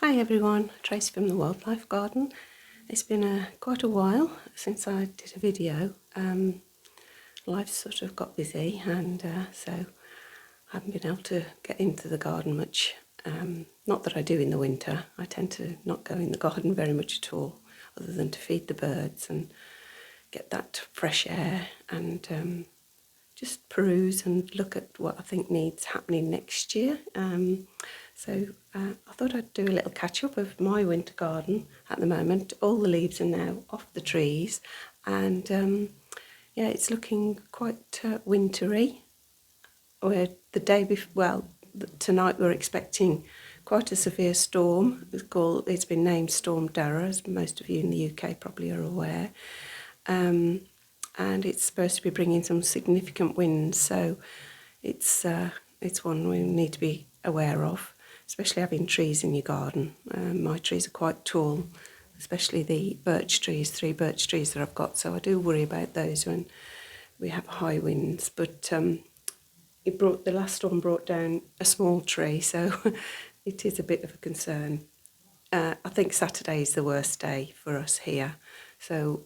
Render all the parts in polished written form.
Hi everyone, Tracy from the Wildlife Garden. It's been quite a while since I did a video. Life sort of got busy and so I haven't been able to get into the garden much. Not that I do in the winter. I tend to not go in the garden very much at all, other than to feed the birds and get that fresh air and just peruse and look at what I think needs happening next year. I thought I'd do a little catch up of my winter garden at the moment. All the leaves are now off the trees and yeah, it's looking quite wintry. Tonight we're expecting quite a severe storm. It's been named Storm Darragh, as most of you in the UK probably are aware. And it's supposed to be bringing some significant winds, so it's one we need to be aware of, especially having trees in your garden. My trees are quite tall, especially the birch trees, 3 birch trees that I've got, so I do worry about those when we have high winds. But the last storm brought down a small tree, so it is a bit of a concern. I think Saturday is the worst day for us here, so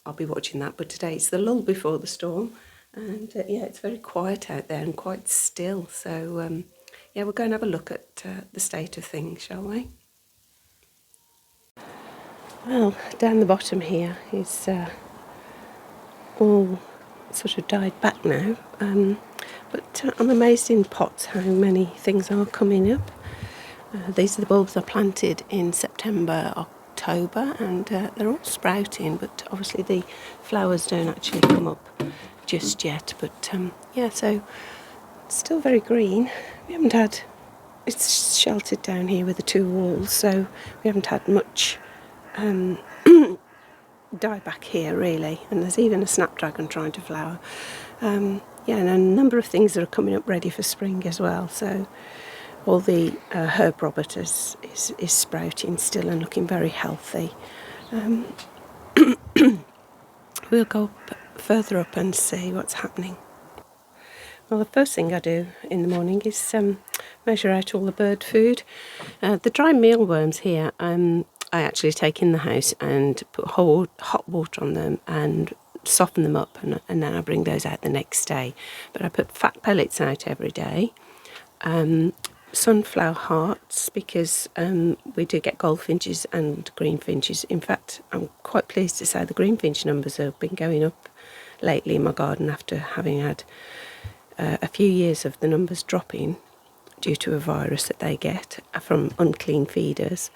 I'll be watching that. But today it's the lull before the storm, and yeah, it's very quiet out there and quite still. So yeah, we'll go and have a look at the state of things, shall we? Well, down the bottom here is all sort of died back now, but I'm amazed in pots how many things are coming up. These are the bulbs I planted in September, October, and they're all sprouting, but obviously the flowers don't actually come up just yet. But yeah, so it's still very green. It's sheltered down here with the 2 walls, so we haven't had much die back here really, and there's even a snapdragon trying to flower. Yeah, and a number of things that are coming up ready for spring as well, so all the herb robert is sprouting still and looking very healthy. We'll go further up and see what's happening. Well, the first thing I do in the morning is measure out all the bird food. The dry mealworms here, I actually take in the house and put hot water on them and soften them up, and then I bring those out the next day. But I put fat pellets out every day. Sunflower hearts, because we do get goldfinches and greenfinches. In fact, I'm quite pleased to say the greenfinch numbers have been going up lately in my garden after having had a few years of the numbers dropping due to a virus that they get from unclean feeders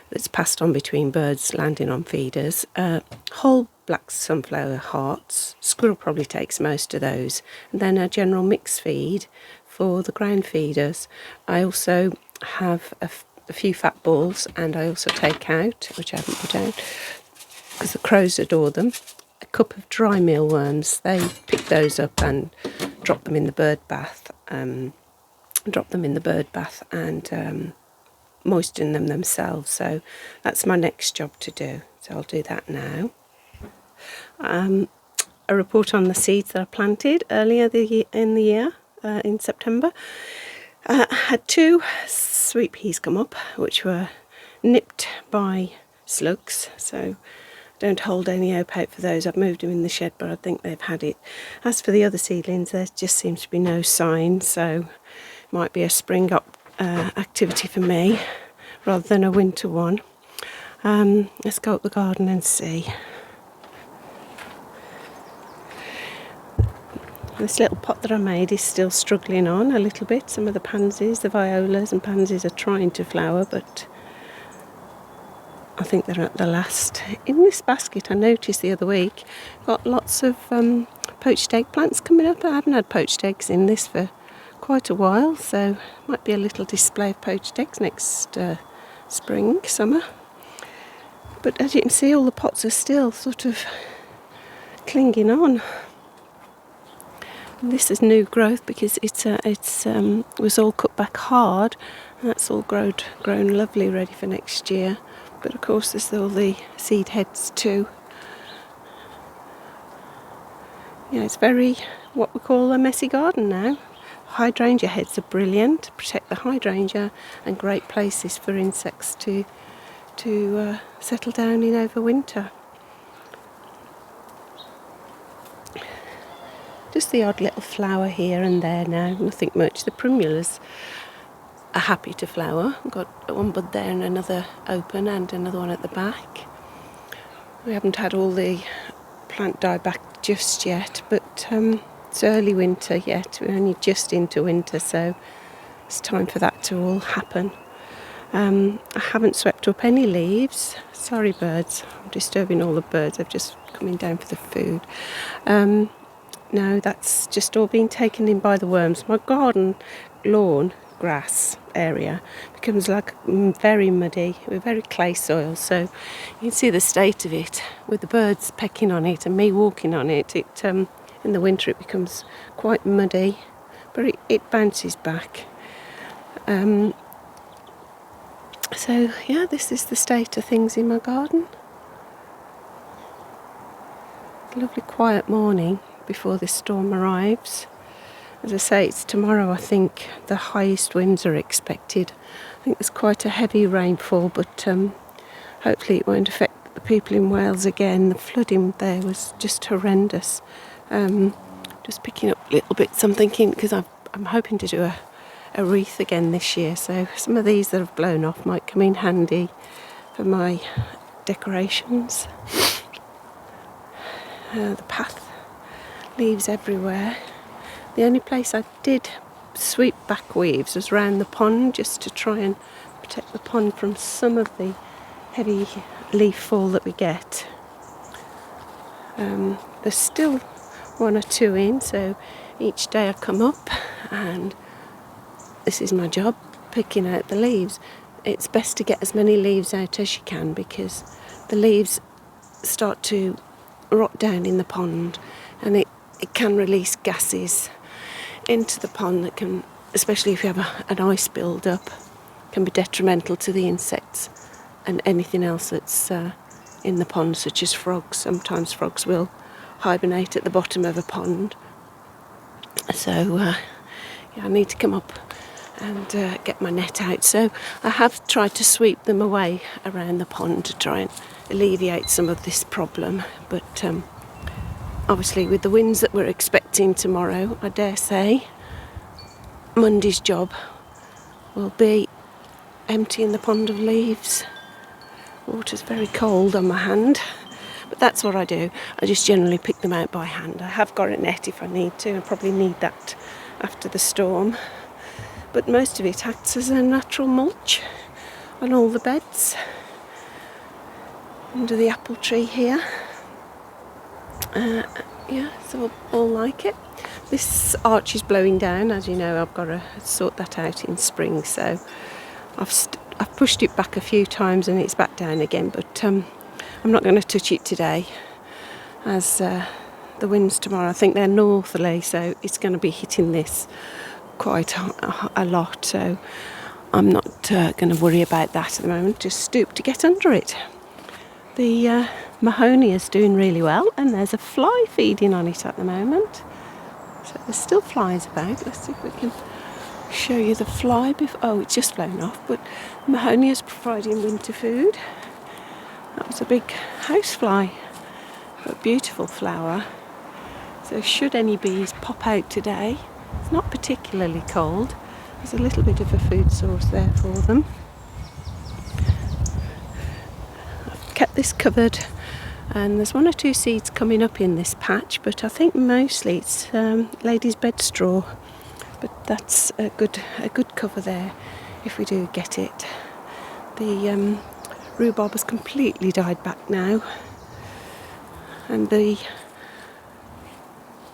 that's passed on between birds landing on feeders. Whole black sunflower hearts, squirrel probably takes most of those, and then a general mix feed for the ground feeders. I also have a few fat balls, and I also take out, which I haven't put out because the crows adore them, a cup of dry mealworms. They pick those up and drop them in the bird bath, and moisten them themselves. So that's my next job to do, so I'll do that now. A report on the seeds that I planted earlier in the year, in September. I had 2 sweet peas come up which were nipped by slugs, so don't hold any hope out for those. I've moved them in the shed, but I think they've had it. As for the other seedlings, there just seems to be no sign, so it might be a spring up activity for me rather than a winter one. Let's go up the garden and see. This little pot that I made is still struggling on a little bit. Some of the pansies, the violas and pansies, are trying to flower, but I think they're at the last. In this basket, I noticed the other week, got lots of poached eggplants coming up. I haven't had poached eggs in this for quite a while, so might be a little display of poached eggs next summer. But as you can see, all the pots are still sort of clinging on. And this is new growth because it was all cut back hard, and that's all grown lovely, ready for next year. But of course there's all the seed heads too. Yeah, it's very what we call a messy garden now. hydrangea heads are brilliant, protect the hydrangea, and great places for insects to settle down in over winter. Just the odd little flower here and there now, nothing much. The primulas are happy to flower. I've got one bud there and another open and another one at the back. We haven't had all the plant die back just yet, but it's early winter yet. We're only just into winter, so it's time for that to all happen. I haven't swept up any leaves. Sorry birds, I'm disturbing all the birds. They've just coming down for the food. No, that's just all been taken in by the worms. My garden lawn grass area becomes like very muddy with very clay soil, so you can see the state of it with the birds pecking on it and me walking on it. In the winter it becomes quite muddy, but it bounces back. So yeah, this is the state of things in my garden. A lovely quiet morning before this storm arrives. As I say, it's tomorrow, I think, the highest winds are expected. I think there's quite a heavy rainfall, but hopefully it won't affect the people in Wales again. The flooding there was just horrendous. Just picking up little bits, I'm thinking, because I'm hoping to do a wreath again this year, so some of these that have blown off might come in handy for my decorations. The path, leaves everywhere. The only place I did sweep back weeds was round the pond, just to try and protect the pond from some of the heavy leaf fall that we get. There's still one or two in, so each day I come up and this is my job, picking out the leaves. It's best to get as many leaves out as you can, because the leaves start to rot down in the pond, and it can release gases into the pond that can, especially if you have an ice build up, can be detrimental to the insects and anything else that's in the pond, such as frogs. Sometimes frogs will hibernate at the bottom of a pond, so yeah, I need to come up and get my net out. So I have tried to sweep them away around the pond to try and alleviate some of this problem, but obviously with the winds that we're expecting tomorrow, I dare say Monday's job will be emptying the pond of leaves. Water's very cold on my hand, but that's what I do. I just generally pick them out by hand. I have got a net if I need to. I probably need that after the storm, but most of it acts as a natural mulch on all the beds. Under the apple tree here. Yeah, so all like it. This arch is blowing down, as you know. I've got to sort that out in spring, so I've pushed it back a few times and it's back down again, but I'm not going to touch it today, as the winds tomorrow, I think they're northerly, so it's going to be hitting this quite a lot, so I'm not going to worry about that at the moment. Just stoop to get under it. The Mahoney is doing really well, and there's a fly feeding on it at the moment. So there's still flies about. Let's see if we can show you the fly. Oh, it's just flown off, but Mahoney is providing winter food. That was a big housefly, a beautiful flower. So should any bees pop out today, it's not particularly cold. There's a little bit of a food source there for them. Kept this covered, and there's one or two seeds coming up in this patch, but I think mostly it's lady's bed straw, but that's a good cover there if we do get it. The rhubarb has completely died back now, and the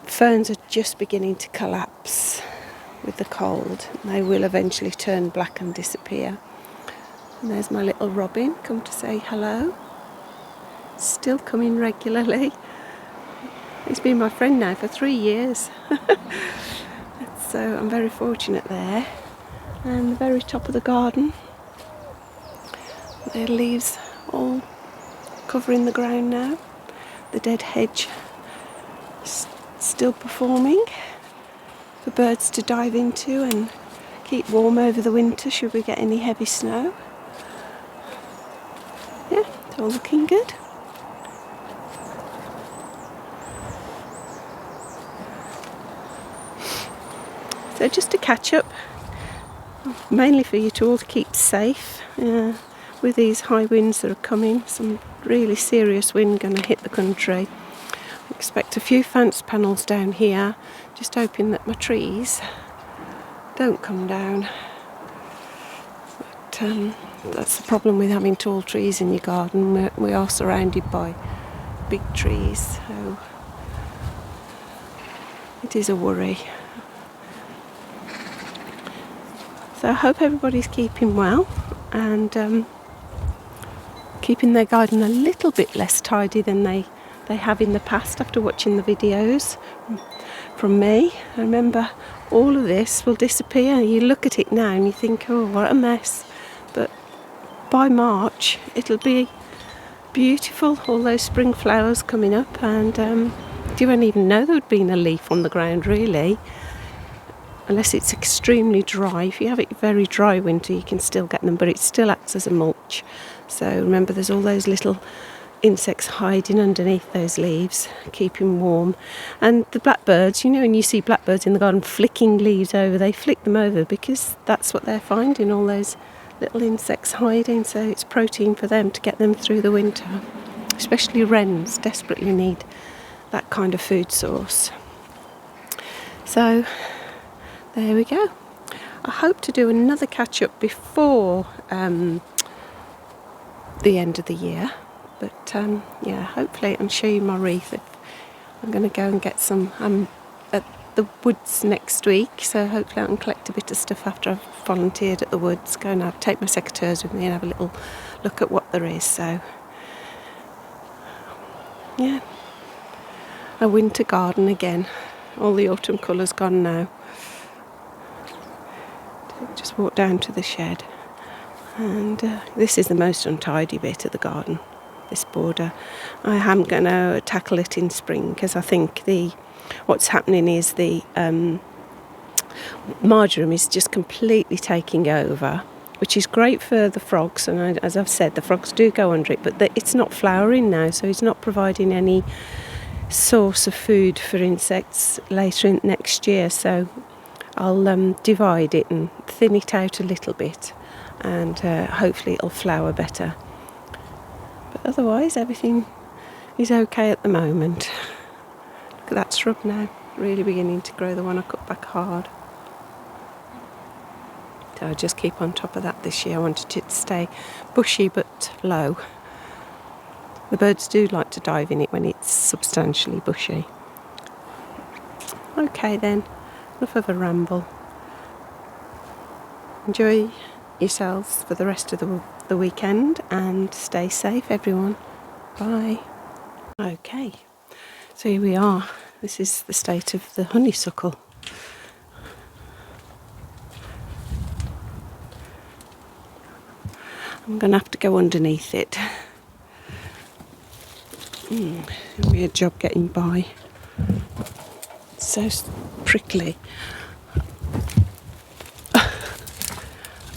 ferns are just beginning to collapse with the cold. They will eventually turn black and disappear. And there's my little robin come to say hello. Still coming regularly. He's been my friend now for 3 years. So I'm very fortunate there. And the very top of the garden, their leaves all covering the ground now. The dead hedge still performing. for birds to dive into and keep warm over the winter should we get any heavy snow. Yeah, it's all looking good. So just to catch up, mainly for you to all to keep safe with these high winds that are coming. Some really serious wind going to hit the country. I expect a few fence panels down here, just hoping that my trees don't come down. But that's the problem with having tall trees in your garden. We are surrounded by big trees, so it is a worry. So I hope everybody's keeping well and keeping their garden a little bit less tidy than they have in the past after watching the videos from me. I remember all of this will disappear. You look at it now and you think, oh, what a mess. But by March it'll be beautiful, all those spring flowers coming up, and you won't even know there would been a leaf on the ground really. Unless it's extremely dry. If you have it very dry winter, you can still get them, but it still acts as a mulch. So remember, there's all those little insects hiding underneath those leaves, keeping warm. And the blackbirds, you know, when you see blackbirds in the garden flicking leaves over, they flick them over because that's what they're finding, all those little insects hiding. So it's protein for them to get them through the winter. Especially wrens desperately need that kind of food source. So there we go. I hope to do another catch up before the end of the year, but yeah, hopefully I can show you my wreath. I'm going to go and get some. I'm at the woods next week, so hopefully I can collect a bit of stuff after I've volunteered at the woods. Go and take my secateurs with me and have a little look at what there is. So yeah, a winter garden again. All the autumn colours gone now. Just walk down to the shed, and this is the most untidy bit of the garden, this border. I am going to tackle it in spring because I think what's happening is the marjoram is just completely taking over, which is great for the frogs, and as I've said, the frogs do go under it, but it's not flowering now, so it's not providing any source of food for insects later in next year. So I'll divide it and thin it out a little bit, and hopefully it'll flower better. But otherwise everything is okay at the moment. Look at that shrub now, really beginning to grow, the one I cut back hard. So I'll just keep on top of that this year. I wanted it to stay bushy but low. The birds do like to dive in it when it's substantially bushy. Okay then. Enough of a ramble. Enjoy yourselves for the rest of the weekend and stay safe, everyone. Bye. Okay, so here we are. This is the state of the honeysuckle. I'm going to have to go underneath it. It'll be a job getting by. It's so prickly.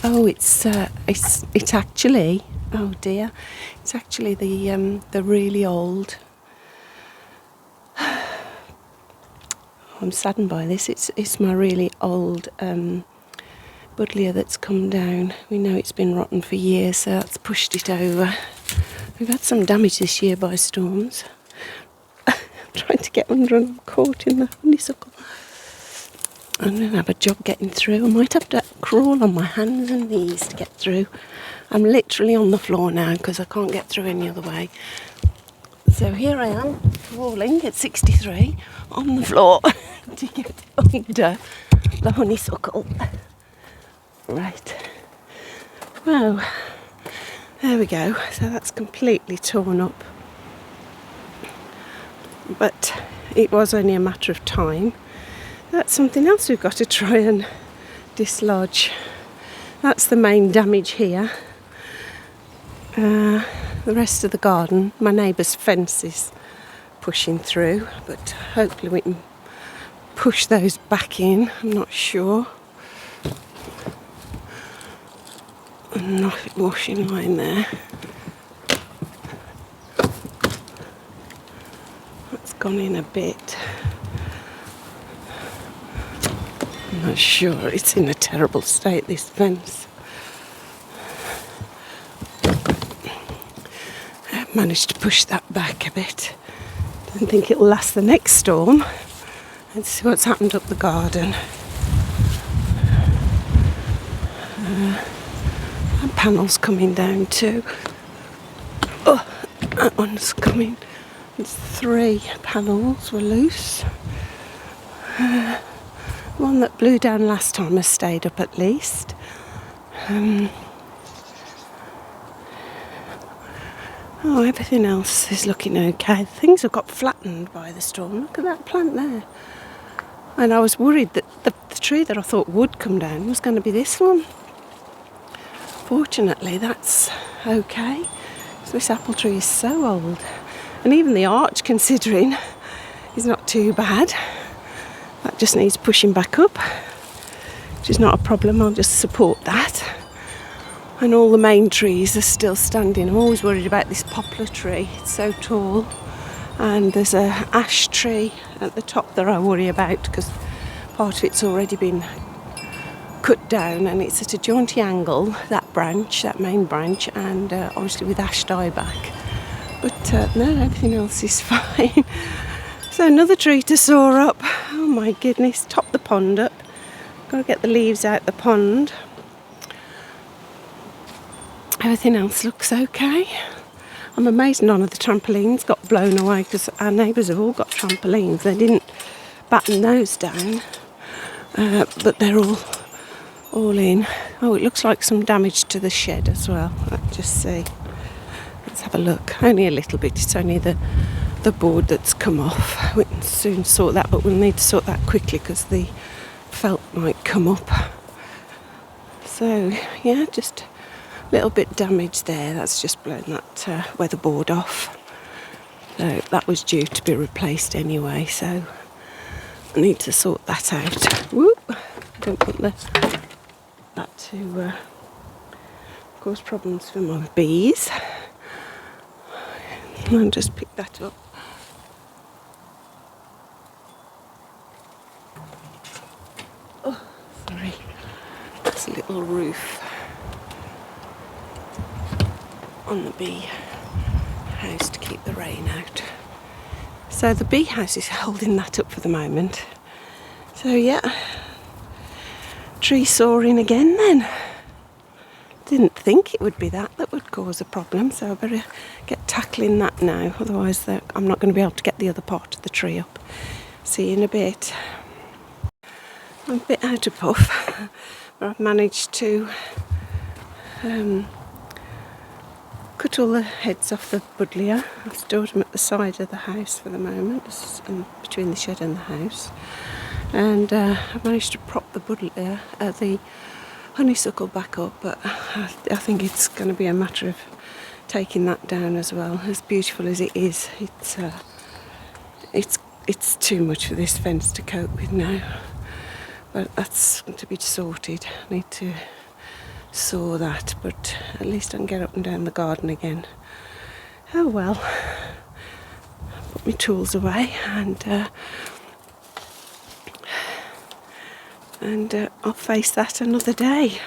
Oh, it's actually, oh dear, it's actually the really old. I'm saddened by this. It's my really old buddleia that's come down. We know it's been rotten for years, so that's pushed it over. We've had some damage this year by storms. I'm trying to get under and I'm caught in the honeysuckle. I'm going to have a job getting through. I might have to crawl on my hands and knees to get through. I'm literally on the floor now because I can't get through any other way. So here I am, crawling at 63 on the floor to get under the honeysuckle. Right. Well, there we go. So that's completely torn up. But it was only a matter of time. That's something else we've got to try and dislodge. That's the main damage here. The rest of the garden, my neighbour's fence is pushing through, but hopefully we can push those back in. I'm not sure. And not washing line there. That's gone in a bit. I'm not sure. It's in a terrible state, this fence. I've managed to push that back a bit. Don't think it'll last the next storm. Let's see what's happened up the garden. That panel's coming down too. Oh, that one's coming. It's 3 panels were loose. One that blew down last time has stayed up at least. Everything else is looking okay. Things have got flattened by the storm. Look at that plant there. And I was worried that the tree that I thought would come down was going to be this one. Fortunately, that's okay. This apple tree is so old. And even the arch, considering, is not too bad. That just needs pushing back up, which is not a problem. I'll just support that. And all the main trees are still standing. I'm always worried about this poplar tree. It's so tall. And there's a ash tree at the top that I worry about because part of it's already been cut down and it's at a jaunty angle, that branch, that main branch, and obviously with ash dieback. But no, everything else is fine. So another tree to saw up. Oh my goodness, top the pond up. Got to get the leaves out the pond. Everything else looks okay. I'm amazed none of the trampolines got blown away because our neighbours have all got trampolines. They didn't batten those down, but they're all in. Oh, it looks like some damage to the shed as well. Let's just see. Let's have a look. Only a little bit. It's only the board that's come off. We can soon sort that, but we'll need to sort that quickly because the felt might come up. So yeah, just a little bit damage there. That's just blown that weatherboard off. So that was due to be replaced anyway, so I need to sort that out. Whoop! Don't want that to cause problems for my bees. I'll just pick that up. Oh, sorry. That's a little roof on the bee house to keep the rain out. So the bee house is holding that up for the moment. So yeah, tree sawing again then. Didn't think it would be that would cause a problem, so I better get tackling that now, otherwise I'm not going to be able to get the other part of the tree up. See you in a bit. I'm a bit out of puff, but I've managed to cut all the heads off the buddleia. I've stored them at the side of the house for the moment, between the shed and the house. And I've managed to prop the buddleia, the honeysuckle back up, but I think it's going to be a matter of taking that down as well. As beautiful as it is, it's too much for this fence to cope with now. But that's to be sorted. I need to saw that, but at least I can get up and down the garden again. Oh well. Put my tools away and I'll face that another day.